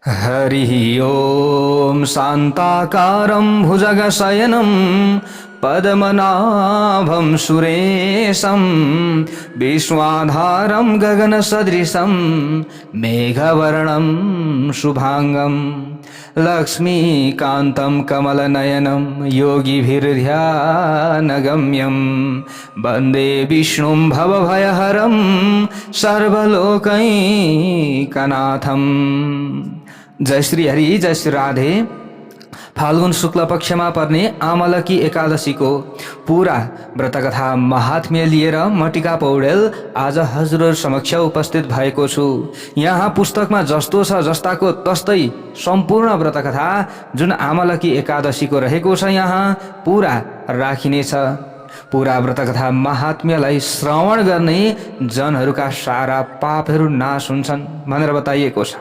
हरिः ॐ शान्ताकारं भुजगशयनं पद्मनाभं सुरेशं विश्वाधारं गगनसदृशं मेघवर्णं शुभांगं लक्ष्मीकान्तं कमलनयनं योगिभिर्ध्यानगम्यं वन्दे विष्णुं भवभयहरं सर्वलोकैकनाथं। जय श्री हरि, जय श्री राधे। फाल्गुन शुक्ल पक्षमा पर्ने आमलकी एकादशीको पूरा व्रतकथा महात्म्य लिएर म टिका पौडेल आज हजुरहरु समक्ष उपस्थित भएको छु। यहाँ पुस्तकमा जस्तो छ जस्ताको तस्तै सम्पूर्ण व्रतकथा जुन आमलकी एकादशीको रहेको छ यहाँ पूरा राखिनेछ। पूरा व्रतकथा महात्म्यलाई श्रवण गर्ने जनहरूका सारा पापहरू नाश हुन्छन् भनेर बताइएको छ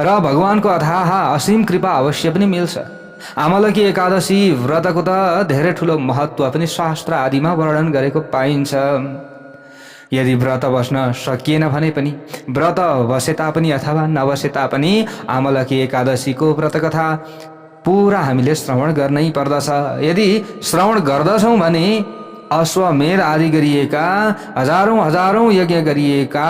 र भगवानको अथाह असीम कृपा अवश्य पनि मिल्छ। आमलकी एकादशी व्रतको त धेरै ठुलो महत्त्व पनि शास्त्र आदिमा वर्णन गरेको पाइन्छ। यदि व्रत बस्न सकिएन भने पनि व्रत बसे तापनि अथवा नबसे तापनि आमलकी एकादशीको व्रतकथा पूरा हामीले श्रवण गर्नै पर्दछ। यदि श्रवण गर्दछौँ भने अश्वमेध आदि गरिएका हजारौं यज्ञ गरिएका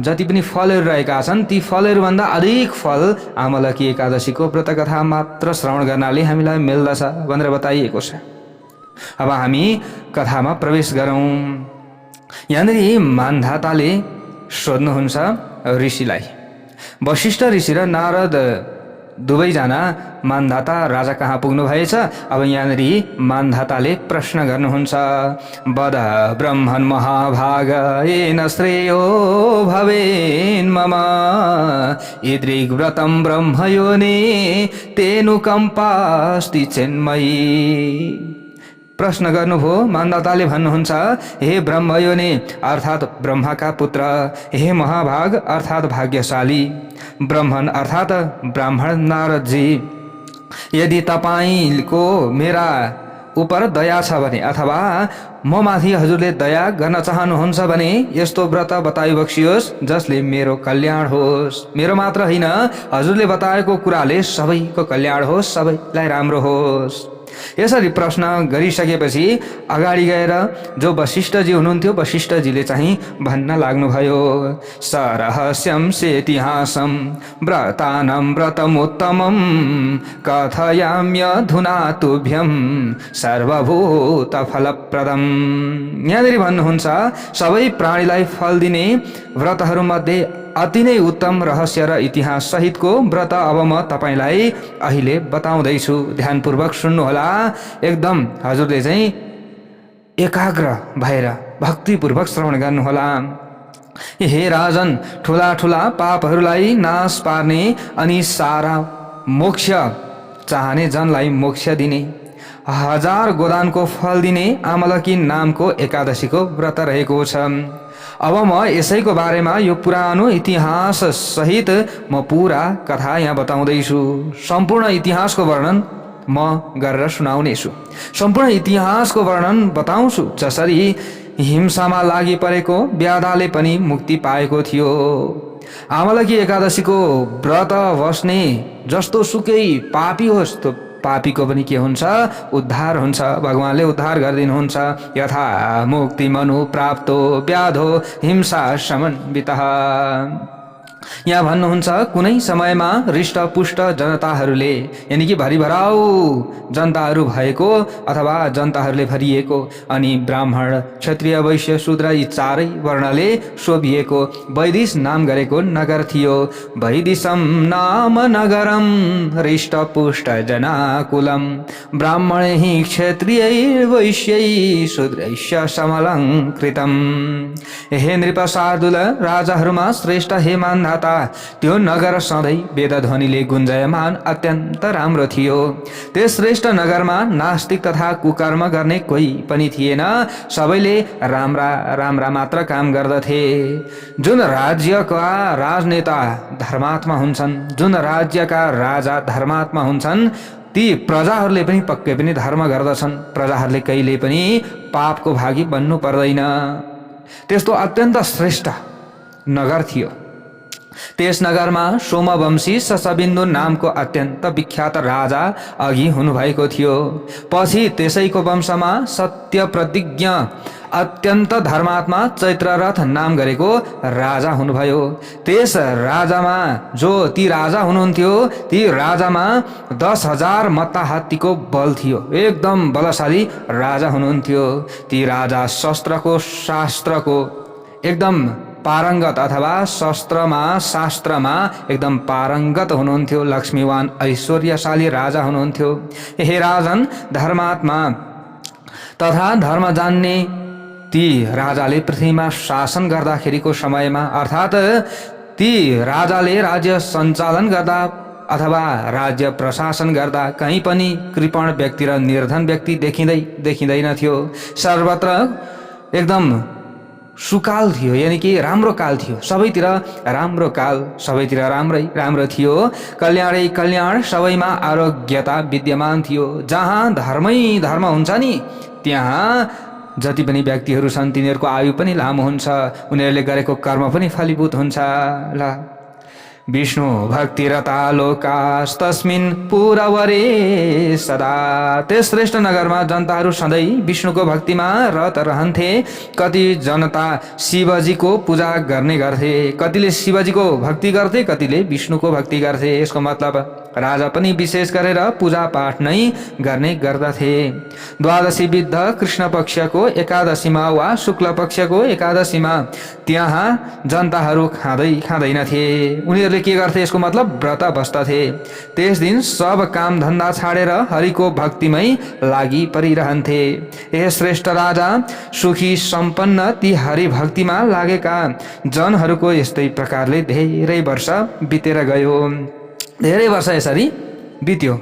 जति पनि फलहरू रहेका छन् ती फलहरूभन्दा अधिक फल आमलकी एकादशीको व्रतकथा मात्र श्रवण गर्नाले हामीलाई मिल्दछ भनेर बताइएको छ। अब हामी कथामा प्रवेश गरौँ। यहाँनिर मान्धाताले सोध्नुहुन्छ ऋषिलाई। वशिष्ठ ऋषि र नारद दुवैजना मान्धाता राजा कहाँ पुग्नु भएछ। अब यहाँनिर मान्धाताले प्रश्न गर्नुहुन्छ। वद ब्रह्मन् महाभाग येन श्रेयो भवेन् मम इदृग् व्रतं ब्रह्मयोनि तेनुकम्पास्ति चेन्मयी। प्रश्न गर्नुभयो। मान्धाताले भन्नुहुन्छ, हे ब्रह्मयोनि अर्थात ब्रह्माका पुत्र, हे महाभाग अर्थात भाग्यशाली ब्रह्मन अर्थात ब्राह्मण नारद जी, यदि तपाईको मेरा उपर दया छ भने अथवा म माथि हजुरले दया गर्न चाहनुहुन्छ भने यस्तो व्रत बताइबक्सियोस् जसले मेरो कल्याण होस्। मेरो मात्र होइन, हजुरले बताएको कुराले सबैको कल्याण होस्, सबैलाई राम्रो होस्। यसरी प्रश्न गरिसकेपछि अगाडि गएर जो वशिष्ठजी हुनुहुन्थ्यो वशिष्ठजीले चाहिँ भन्न लाग्नुभयो। सरहस्यं सेतिहासं व्रतानां व्रतमुत्तमं कथयाम्यधुना तुभ्यं सर्वभूत फलप्रदम्। यहाँनिर भन्नुहुन्छ, सबै प्राणीलाई फल दिने व्रतहरूमध्ये अति नै उत्तम रहस्य र इतिहास सहितको व्रत अब म तपाईलाई अहिले बताउँदैछु। ध्यानपूर्वक सुन्नुहोला। एकदम हजुरले चाहिँ एकाग्र भएर भक्तिपूर्वक श्रवण गर्नुहोला। हे राजन, ठुला ठुला पापहरूलाई नाश पार्ने अनि सारा मोक्ष चाहने जनलाई मोक्ष दिने 1000 गोदानको फल दिने आमलकी नामको एकादशीको व्रत रहेको छ। अब म यसैको बारेमा यो पुरानो इतिहास सहित म पूरा कथा यहाँ बताउँदैछु। सम्पूर्ण इतिहासको वर्णन म गरेर सुनाउनेछु। सम्पूर्ण इतिहासको वर्णन बताउँछु। जसरी हिंसामा लागि परेको व्याधाले पनि मुक्ति पाएको थियो। आमलकी एकादशीको व्रत बस्ने जस्तो सुकै पापी होस् त्यो पापीको पनि के हुन्छ, उद्धार हुन्छ। भगवानले उद्धार गरिदिनुहुन्छ। यथा मुक्ति मनु प्राप्तो व्याधो हिंसा समन्वितः। यहाँ भन्नुहुन्छ, कुनै समयमा हृष्टपुष्ट जनताहरूले यानि कि भरिभराउ जनताहरू भएको अथवा जनताहरूले भरिएको अनि ब्राह्मण क्षत्रिय वैश्य शूद्र यी चारै वर्णले शोभिएको वैदिश नाम गरेको नगर थियो। वैदिशं नाम नगरं हृष्टपुष्ट जनाकुलं ब्राह्मणैः क्षत्रियै वैश्यै शूद्रैश्च समलङ्कृतम्। हे नृप शार्दूल, राजाहरूमा श्रेष्ठ हे मान्धाता, त्यो नगर सधैँ वेदध्वनिले गुन्जयमान अत्यन्त राम्रो थियो। त्यस श्रेष्ठ नगरमा नास्तिक तथा कुकर्म गर्ने कोही पनि थिएन। सबैले राम्रा मात्र काम गर्दथे। जुन राज्यका राजनेता धर्मात्मा हुन्छन्, जुन राज्यका राजा धर्मात्मा हुन्छन्, ती प्रजाहरूले पनि पक्कै पनि धर्म गर्दछन्। प्रजाहरूले कहिले पनि पापको भागी बन्नु पर्दैन। त्यस्तो अत्यन्त श्रेष्ठ नगर थियो। त्यस नगरमा सोमवंशी शशबिन्दु नामको अत्यन्त विख्यात राजा अघि हुनुभएको थियो। पछि त्यसैको वंशमा सत्य प्रतिज्ञ अत्यन्त धर्मात्मा चैत्ररथ नाम गरेको राजा हुनुभयो। त्यस राजामा ती राजा हुनुहुन्थ्यो, ती राजामा 10,000 मत्ता हात्तीको बल थियो। एकदम बलशाली राजा हुनुहुन्थ्यो। ती राजा शस्त्रको शास्त्रको एकदम पारङ्गत अथवा शास्त्रमा एकदम पारङ्गत हुनुहुन्थ्यो। लक्ष्मीवान ऐश्वर्यशाली राजा हुनुहुन्थ्यो। हे राजन, धर्मात्मा तथा धर्म जान्ने ती राजाले पृथ्वीमा शासन गर्दाखेरिको समयमा, अर्थात् ती राजाले राज्य सञ्चालन गर्दा अथवा राज्य प्रशासन गर्दा कहीँ पनि कृपण व्यक्ति र निर्धन व्यक्ति देखिँदैनथ्यो। सर्वत्र एकदम सुकाल थियो, यानि कि राम्रो काल थियो। सबैतिर राम्रो काल, सबैतिर राम्रो थियो। कल्याणै कल्याण, सबैमा आरोग्यता विद्यमान थियो। जहाँ धर्मै धर्म हुन्छ नि, त्यहाँ जति पनि व्यक्तिहरू छन् तिनीहरूको आयु पनि लामो हुन्छ, उनीहरूले गरेको कर्म पनि फलीभूत हुन्छ। ल विष्णु भक्तिरता लोकास्तस्मिन् पुरवरे सदा। त्यस श्रेष्ठ नगरमा जनताहरू सधैँ विष्णुको भक्तिमा रत रहन्थे। कति जनता शिवजीको पूजा गर्ने गर्थे, कतिले शिवजीको भक्ति गर्थे, कतिले विष्णुको भक्ति गर्थे। यसको मतलब राजा पनि विशेष गरेर पूजा पाठ नै गर्ने गर्दथे। द्वादशी विद्ध कृष्ण पक्षको एकादशीमा वा शुक्ल पक्षको एकादशीमा त्यहाँ जनताहरू खाँदैनथे। उनीहरूले के गर्थे? यसको मतलब व्रत बस्दथे। त्यस दिन सब काम धन्दा छाडेर हरिको भक्तिमै लागि परिरहन्थे। हे श्रेष्ठ राजा, सुखी सम्पन्न ती हरि भक्तिमा लागेका जनहरूको यस्तै प्रकारले धेरै वर्ष बितेर गयो। धेरै वर्ष यसरी बित्यो।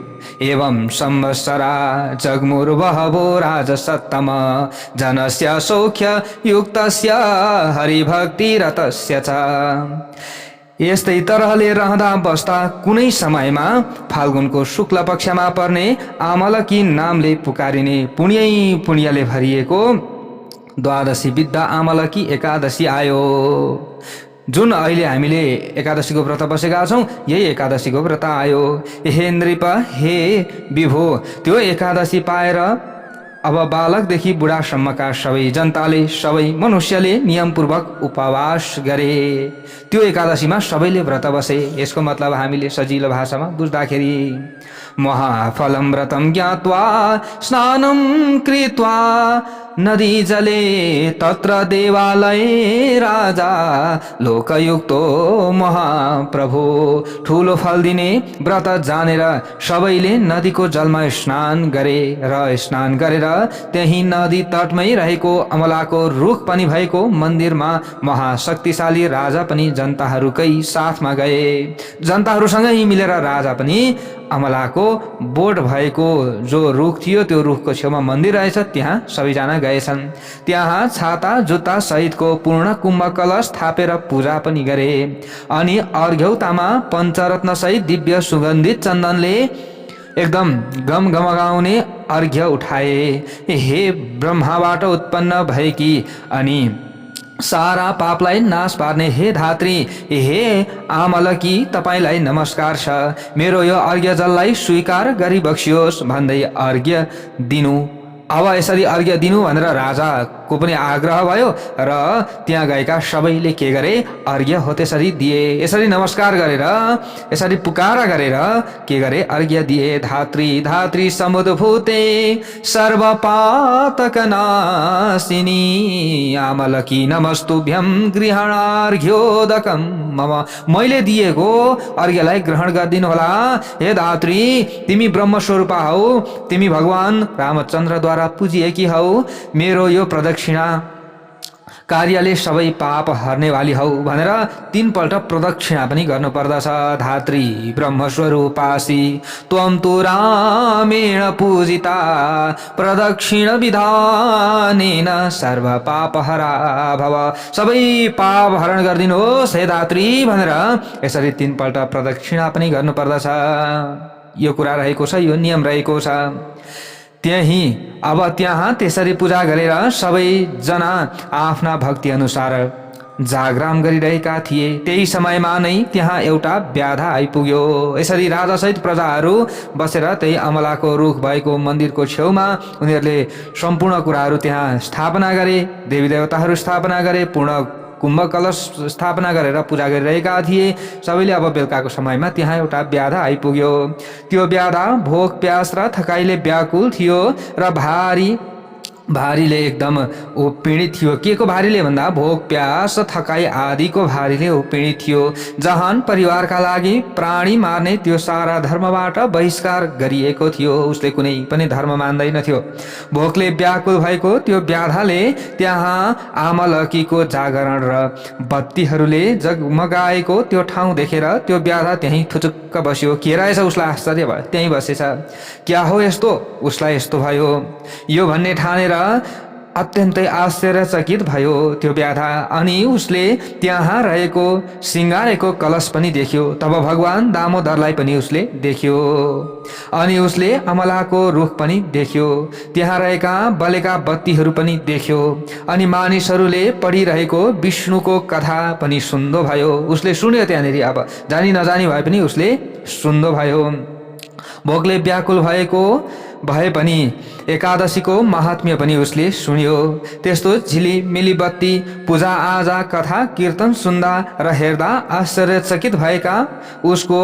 एवं संवत्सरा जग्मुर्बहवो राजसत्तम जनस्य सौख्य युक्तस्य हरिभक्तिरतस्य च। यस्तै तरहले रहँदा बस्दा कुनै समयमा फाल्गुनको शुक्ल पक्षमा पर्ने आमलकी नामले पुकारिने पुण्यले भरिएको द्वादशी विद्या आमलकी एकादशी आयो। जुन अहिले हामीले एकादशीको व्रत बसेका छौँ, यही एकादशीको व्रत आयो। हे नृप, हे विभो, त्यो एकादशी पाएर अब बालकदेखि बुढासम्मका सबै जनताले, सबै मनुष्यले नियमपूर्वक उपवास गरे। त्यो एकादशीमा सबैले व्रत बसे। यसको मतलब हामीले सजिलो भाषामा बुझ्दाखेरि महाफलम व्रतम ज्ञात्वा स्नानं कृत्वा नदी जले तत्र देवालय राजा लोकयुक्तो महाप्रभु। ठुलो फल दिने व्रत जानेर सबैले नदीको जलमा स्नान गरे र स्नान गरेर त्यही नदी तटमै रहेको अमलाको रुख पनि भएको मन्दिरमा महाशक्तिशाली राजा पनि जनताहरूकै साथमा गए। जनताहरूसँगै मिलेर राजा पनि अमलाको बोट भएको जो रुख थियो त्यो रुखको छेउमा मन्दिर रहेछ, त्यहाँ सबैजना गएछन्। त्यहाँ छाता जुत्ता सहितको पूर्ण कुम्भ कलश थापेर पूजा पनि गरे। अनि अर्घ्यौतामा पञ्चरत्न सहित दिव्य सुगन्धित चन्दनले एकदम गमगमगाउने अर्घ्य उठाए। हे ब्रह्माबाट उत्पन्न भएकी अनि सारा पापलाई नाश पार्ने हे धात्री, हे आमलकी, तपाईँलाई नमस्कार छ। मेरो यो अर्घ्य जललाई स्वीकार गरी बक्सियोस् भन्दै अर्घ्य दिनु। अब यसरी अर्घ्य दिनु भनेर राजाको पनि आग्रह भयो र त्यहाँ गएका सबैले के गरे? अर्घ्य हो त्यसरी दिए। यसरी नमस्कार गरेर, यसरी पुकारा गरेर के गरे? अर्घ्य दिए। धात्री धात्री समुद्भूते सर्वपातक नाशिनी आमलकी नमस्तुभ्यं गृहणार्घ्योदकं मम। मैले दिएको अर्घ्यलाई ग्रहण गरिदिनु होला। हे धात्री, तिमी ब्रह्मस्वरूपा हौ, तिमी भगवान रामचन्द्रद्वारा पूजिएकी हौ। मेरो यो प्रदक्षिणा कार्यले सबै पाप हर्नेवाली हौ भनेर 3 पल्ट प्रदक्षिणा पनि गर्नुपर्दछ। धात्री ब्रह्मस्वरूपासि त्वं तु रामेण पूजिता प्रदक्षिण विधानेन सर्व पापहरा भव। सबै पाप हरण गरिदिनुहोस् हे धात्री भनेर यसरी 3 पल्ट प्रदक्षिणा पनि गर्नुपर्दछ। यो कुरा रहेको छ, यो नियम रहेको छ। अब त्यहाँ त्यसरी पूजा गरेर सबैजना आफ्ना भक्ति अनुसार जागराम गरिरहेका थिए। त्यही समयमा नै त्यहाँ एउटा व्याधा आइपुग्यो। यसरी राजासहित प्रजाहरू बसेर त्यही अमलाको रुख भएको मन्दिरको छेउमा उनीहरूले सम्पूर्ण कुराहरू त्यहाँ स्थापना गरे, देवी देवताहरू स्थापना गरे, पूर्ण कुम्भ कलश स्थापना गरेर पूजा गरिरहेका थिए। सबैले अब बेलुकाको समयमा त्यहाँ एउटा व्याधा आइपुग्यो। त्यो व्याधा भोक प्यास र थकाइले व्याकुल थियो र भारीले एकदम ऊ पीडित थियो। के को भारीले भन्दा भोक प्यास थकाइ आदिको भारीले ऊ पीडित थियो। जहान परिवारका लागि प्राणी मार्ने त्यो सारा धर्मबाट बहिष्कार गरिएको थियो। उसले कुनै पनि धर्म मान्दैनथ्यो। भोकले व्याकुल भएको त्यो व्याधाले त्यहाँ आमलकीको जागरण र बत्तीहरूले जगमगाएको त्यो ठाउँ देखेर त्यो व्याधा त्यहीँ थुचुक्क बस्यो। के रहेछ उसलाई आश्चर्य भयो, त्यहीँ बसेछ। क्या हो यस्तो, उसलाई यस्तो भयो यो भन्ने ठानेर अत्यन्तै आश्चर्यचकित भयो त्यो व्याधा। अनि उसले त्यहाँ रहेको सिंगारेको कलश पनि देख्यो। तब भगवान दामोदरलाई पनि उसले देख्यो अनि उसले अमलाको रुख पनि देख्यो। त्यहाँ रहेका बलेका बत्तीहरू पनि देख्यो अनि मानिसहरूले पढिरहेको विष्णुको कथा पनि सुन्दो भयो। उसले सुन्यो त्यहाँनिर, अब जानी नजानी भए पनि उसले सुन्दो भयो। भोकले व्याकुल भए पनि एकादशीको महात्म्य पनि उसले सुन्यो। त्यस्तो झिलिमिली बत्ती पूजा आजा कथा कीर्तन सुन्दा र हेर्दा आश्चर्यचकित भएका उसको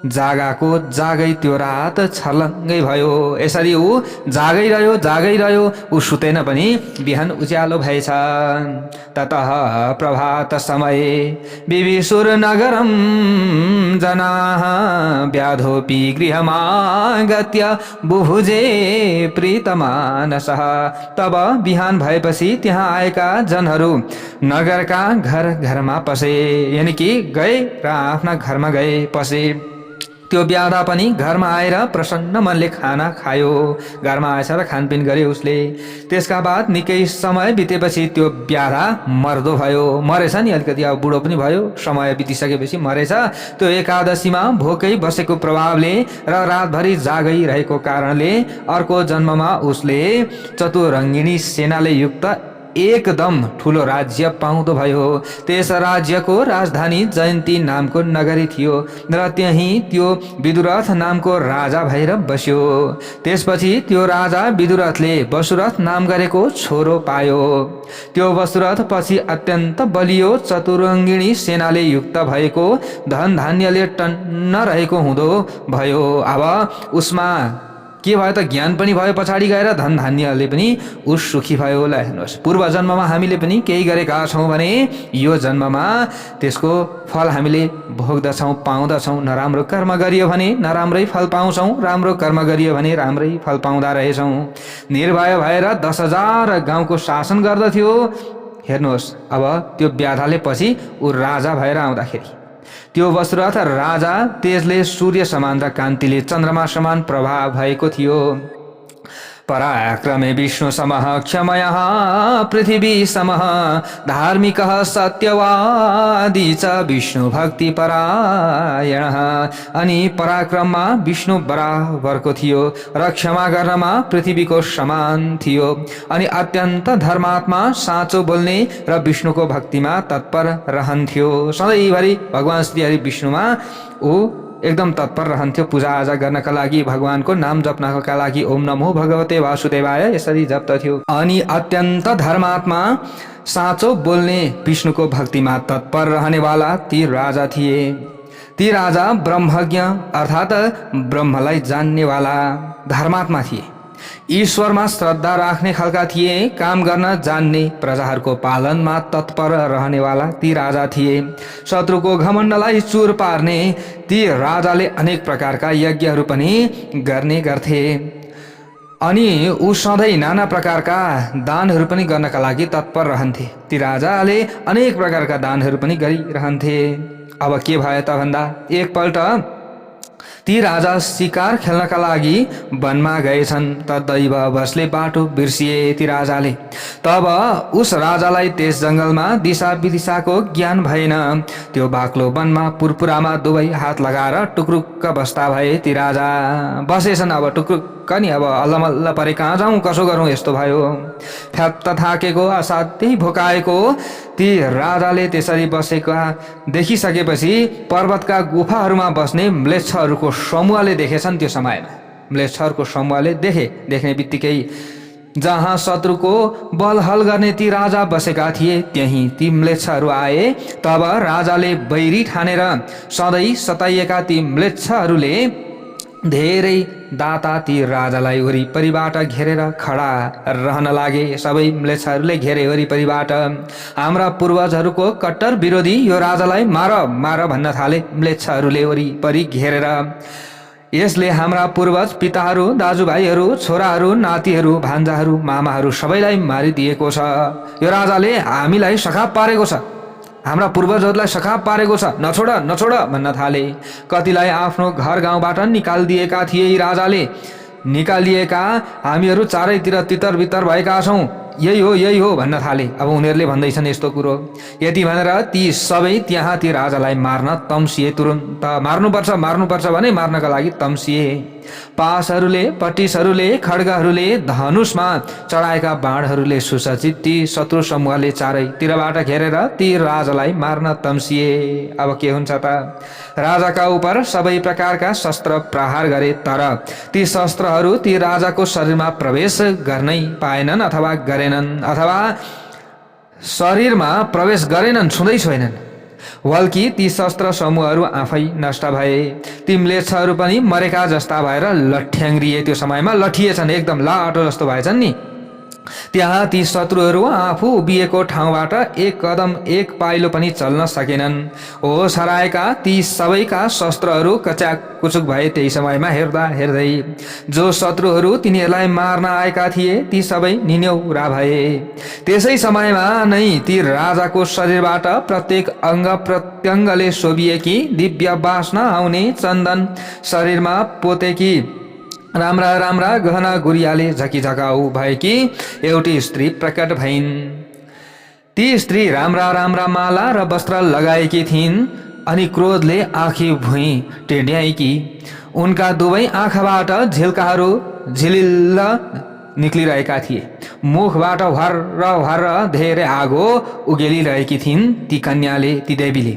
जागाको जागै त्यो रात छर्लङ्गै भयो। यसरी ऊ जागै रह्यो, ऊ सुतेन पनि बिहान उज्यालो भएछ। ततः प्रभात समये विभीषुर नगरम जनाः व्याधोपि गृहमागत्य बुभुजे प्रीतमानसः। तब बिहान भएपछि त्यहाँ आएका जनहरू नगरका घर घरमा पसे, यानि कि गए र आफ्ना घरमा गए, पसे। त्यो व्याधा पनि घरमा आएर प्रसन्न मनले खाना खायो। घरमा आएछ र खानपिन गरे उसले। त्यसका बाद निकै समय बितेपछि त्यो व्याधा मर्दो भयो। मरेछ नि, अलिकति अब बुढो पनि भयो, समय बितिसकेपछि मरेछ। त्यो एकादशीमा भोकै बसेको प्रभावले र रातभरि जागै रहेको कारणले अर्को जन्ममा उसले चतुरङ्गिणी सेनाले युक्त एकदम ठुलो राज्य पाउँदो भयो। त्यस राज्यको राजधानी जयन्ती नामको नगरी थियो र त्यही त्यो विदुरथ नामको राजा भएर बस्यो। त्यसपछि त्यो राजा विदुरथले वसुरथ नाम गरेको छोरो पायो। त्यो वसुरथ पछि अत्यन्त बलियो चतुरङ्गिणी सेनाले युक्त भएको, धन धान्यले टन्न रहेको हुँदो भयो। अब उसमा के भयो त, ज्ञान पनि भयो, पछाडि गएर धन धान्यले पनि ऊ सुखी भयो। ल हेर्नुहोस्, पूर्व जन्ममा हामीले पनि केही गरेका छौँ भने यो जन्ममा त्यसको फल हामीले भोग्दछौँ, पाउँदछौँ। नराम्रो कर्म गरियो भने नराम्रै फल पाउँछौँ, राम्रो कर्म गरियो भने राम्रै फल पाउँदा रहेछौँ। निर्भय भएर 10,000 गाउँको शासन गर्दथ्यो। हेर्नुहोस्, अब त्यो व्याधाले पछि ऊ राजा भएर आउँदाखेरि त्यो वसुरथ राजा तेजले सूर्य समान र कान्तिले चन्द्रमा समान प्रभाव भएको थियो। पराक्रमे विष्णु समः क्षमयः पृथिवी समः धार्मिकः सत्यवादी च विष्णु भक्ति परायणः। अनि पराक्रममा विष्णु बराबरको थियो र क्षमा गर्नमा पृथ्वीको समान थियो। अनि अत्यन्त धर्मात्मा, साँचो बोल्ने र विष्णुको भक्तिमा तत्पर रहन्थ्यो। सधैँभरि भगवान श्री हरि विष्णुमा ऊ एकदम तत्पर रहन्थ्यो, पूजा आजा गर्नका लागि, भगवानको नाम जप्नका लागि। ओम नमो भगवते वासुदेवाय यसरी जप्दथ्यो। अनि अत्यन्त धर्मात्मा, साँचो बोल्ने, विष्णुको भक्तिमा तत्पर रहनेवाला ती राजा थिए। ती राजा ब्रह्मज्ञ अर्थात् ब्रह्मलाई जान्नेवाला धर्मात्मा थिए। ईश्वरमा श्रद्धा राख्ने खालका थिए। काम गर्न जान्ने, प्रजाहरूको पालनमा तत्पर रहनेवाला ती राजा थिए। शत्रुको घमण्डलाई चुर पार्ने ती राजाले अनेक प्रकारका यज्ञहरू पनि गर्ने गर्थे। अनि ऊ सधैँ नाना प्रकारका दानहरू पनि गर्नका लागि तत्पर रहन्थे। ती राजाले अनेक प्रकारका दानहरू पनि गरिरहन्थे। अब के भयो त भन्दा, एकपल्ट ती राजा शिकार खेल्नका लागि वनमा गएछन्। तदैवशले बाटो बिर्सिए ती राजाले। तब उस राजालाई त्यस जङ्गलमा दिशा विदिशाको ज्ञान भएन। त्यो बाक्लो वनमा पुरपुरामा दुवै हात लगाएर टुक्रुक्क बस्दा भए ती राजा। बसेछन्, अब टुक्रुक्क ढुक्क नि अब अल्लमल्ल परे कहाँ जाउँ कसो गरौँ यस्तो भयो। फ्यात्त थाकेको असाध्यै भोकाएको ती राजाले त्यसरी बसेका देखिसकेपछि पर्वतका गुफाहरूमा बस्ने म्लेच्छहरूको समूहले देखेछन्। त्यो समयमा म्लेच्छहरूको समूहले देख्ने बित्तिकै जहाँ शत्रुको बलहल गर्ने ती राजा बसेका थिए त्यही ती म्लेच्छहरू आए। तब राजाले बैरी ठानेर सधैँ सताइएका ती म्लेच्छहरूले धेरै दाता ती राजालाई वरिपरिबाट घेरेर खडा रहन लागे। सबै म्लेच्छहरूले घेरे वरिपरिबाट। हाम्रा पूर्वजहरूको कट्टर विरोधी यो राजालाई मार मार भन्न थाले म्लेच्छहरूले वरिपरि घेरेर। यसले हाम्रा पूर्वज पिताहरू, दाजुभाइहरू, छोराहरू, नातिहरू, भान्जाहरू, मामाहरू सबैलाई मारिदिएको छ। यो राजाले हामीलाई सखाप पारेको छ, हाम्रा पूर्वजहरूलाई सखाप पारेको छ, नछोड नछोड भन्न थाले। कतिलाई आफ्नो घर गाउँबाट निकालिदिएका थिए यी राजाले। निकालिएका हामीहरू चारैतिर तितर बितर भएका छौँ, यही हो भन्न थाले। अब उनीहरूले भन्दैछन् यस्तो कुरो। यति भनेर ती सबै त्यहाँ ती राजालाई मार्न तम्सिए। तुरुन्त मार्नुपर्छ भने मार्नका लागि तम्सिए। पासहरूले, पट्टिसहरूले, खड्गहरूले, धनुषमा चढाएका बाणहरूले सुसज्जित ती शत्रु समूहले चारैतिरबाट घेरेर ती राजालाई मार्न तम्सिए। अब के हुन्छ त? राजाका उप सबै प्रकारका शस्त्र प्रहार गरे, तर ती शस्त्रहरू ती राजाको शरीरमा प्रवेश गर्नै पाएनन् अथवा शरीरमा प्रवेश गरेनन्, छुँदै छोएनन्। बल्कि ती शस्त्र समूहहरू आफै नष्ट भए। ती म्लेच्छहरू पनि मरेका जस्ता भएर लठ्याङ्ग्रिए। त्यो समयमा लठिएछन्, एकदम लाटो जस्तो भएछन् नि। त्यहाँ ती शत्रुहरू आफू उभिएको ठाउँबाट एक कदम एक पाइलो पनि चल्न सकेनन्। होस हराएका ती सबैका शस्त्रहरू कच्याक कुचुक भए। त्यही समयमा हेर्दै जो शत्रुहरू तिनीहरूलाई मार्न आएका थिए ती सबै निन्यौरा भए। त्यसै समयमा नै ती राजाको शरीरबाट प्रत्येक अङ्ग प्रत्यङ्गले शोभिएकी दिव्य बास्ना आउने चन्दन शरीरमा पोतेकी राम्रा गहना गुरियाले झकिझकाउ भएकी एउटी स्त्री प्रकट भइन्। ती स्त्री राम्रा माला र वस्त्र लगाएकी थिइन् अनि क्रोधले आँखी भुइँ टेढ्याएकी। उनका दुवै आँखाबाट झिल्काहरू झिलिल्ल निक्लिरहेका थिए। मुखबाट भर धेरै आगो उगेलिरहेकी थिइन् ती कन्याले, ती देवीले।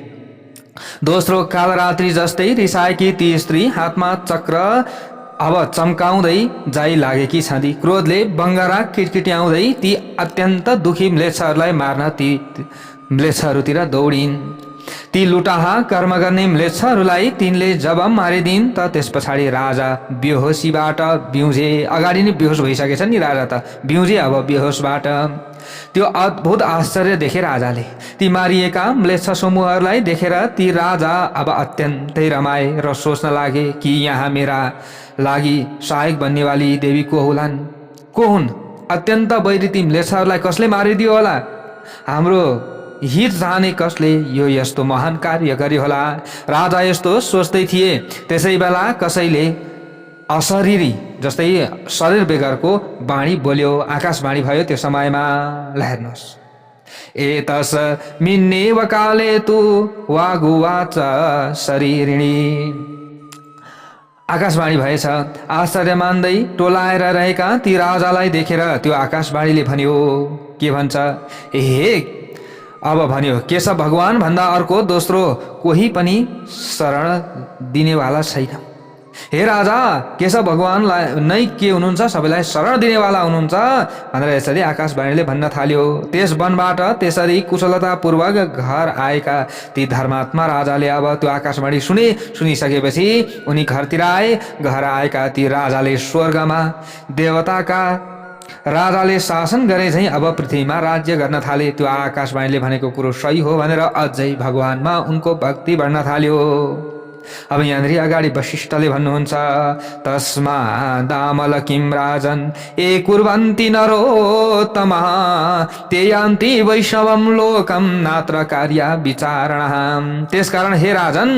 दोस्रो कालरात्रि जस्तै रिसाएकी ती स्त्री हातमा चक्र अब चम्काउँदै जाइ लागेकी छँदी। क्रोधले बङ्गारा किटकिट्याउँदै ती अत्यन्त दुखी म्लेच्छहरूलाई मार्न ती म्लेच्छहरूतिर दौडिन्। ती लुटाहा कर्म गर्ने म्लेच्छहरूलाई तिनले जब मारिदिन् त त्यस पछाडि राजा बेहोसीबाट बिउजे। अगाडि नै बेहोस भइसकेछ नि राजा त, बिउजे अब बेहोसबाट। त्यो अद्भुत आश्चर्य देखे राजाले। ती मारिएका म्लेच्छ समूहहरूलाई देखेर ती राजा अब अत्यन्तै रमाए र सोच्न लागे कि यहाँ मेरा लागि सहायक बन्नेवाली देवी को हुन्? अत्यन्त वैरी ती म्लेच्छहरूलाई कसले मारिदियो होला? हाम्रो हित चाहने कसले यो यस्तो महान कार्य गर्यो होला? राजा यस्तो सोच्दै थिए। त्यसै बेला कसैले अशरीरी जस्तै शरीर बेगरको बाणी बोल्यो, आकाशवाणी भयो त्यो समयमा। हेर्नुहोस्, एतस मिन्ने वकाले तु वागुवाच शरीरिणी। आकाशवाणी भएछ। आश्चर्य मान्दै टोलाएर रहेका ती राजालाई देखेर त्यो आकाशवाणीले भन्यो, के भन्छ? अब भन्यो, केशव भगवान भन्दा अर्को दोस्रो कोही पनि शरण दिनेवाला छैन। हे राजा, केशव भगवानलाई नै के हुनुहुन्छ? सबैलाई शरण दिनेवाला हुनुहुन्छ भनेर यसरी आकाशवाणीले भन्न थाल्यो। त्यस वनबाट त्यसरी कुशलतापूर्वक घर आएका ती धर्मात्मा राजाले अब त्यो आकाशवाणी सुनिसकेपछि उनी घरतिर आए। घर आएका ती राजाले स्वर्गमा देवताका राजाले शासन गरे झैं अब पृथ्वीमा राज्य गर्न थाले। त्यो आकाशवाणीले भनेको कुरो सही हो भनेर अझै भगवानमा उनको भक्ति बढ्न थाल्यो। अब यहाँनिर अगाडि वशिष्ठले भन्नुहुन्छ, तस्मा दामल किम राजन ए कुर्वन्ति नरोत्तमा ते यान्ति वैष्णवम लोकम नात्र कार्य विचारणा। त्यसकारण हे राजन,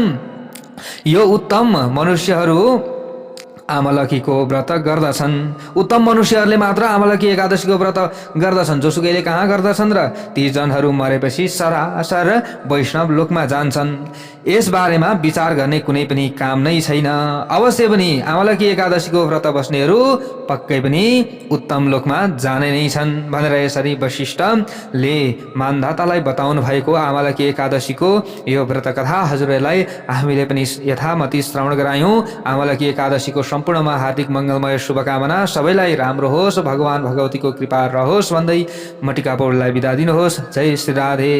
यो उत्तम मनुष्यहरू आमलकीको व्रत गर्दछन्। उत्तम मनुष्यहरूले मात्र आमलकी एकादशीको व्रत गर्दछन्, जोसुकैले कहाँ गर्दछन् र ती जनहरू मरेपछि सरासर वैष्णव लोकमा जान्छन्। यस बारेमा विचार गर्ने कुनै पनि काम नै छैन। अवश्य पनि आमलकी एकादशीको व्रत बस्नेहरू पक्कै पनि उत्तम लोकमा जाने नै छन् भनेर यसरी वशिष्ठले मान्धातालाई बताउनु भएको आमलकी एकादशीको यो व्रत कथा हजुरहरूलाई हामीले पनि यथामति श्रवण गरायौँ। आमलकी एकादशीको सम्पूर्णमा हार्दिक मङ्गलमय शुभकामना, सबैलाई राम्रो होस्, भगवान भगवतीको कृपा रहोस् भन्दै म टिकापुरलाई बिदा दिनुहोस्। जय श्री राधे।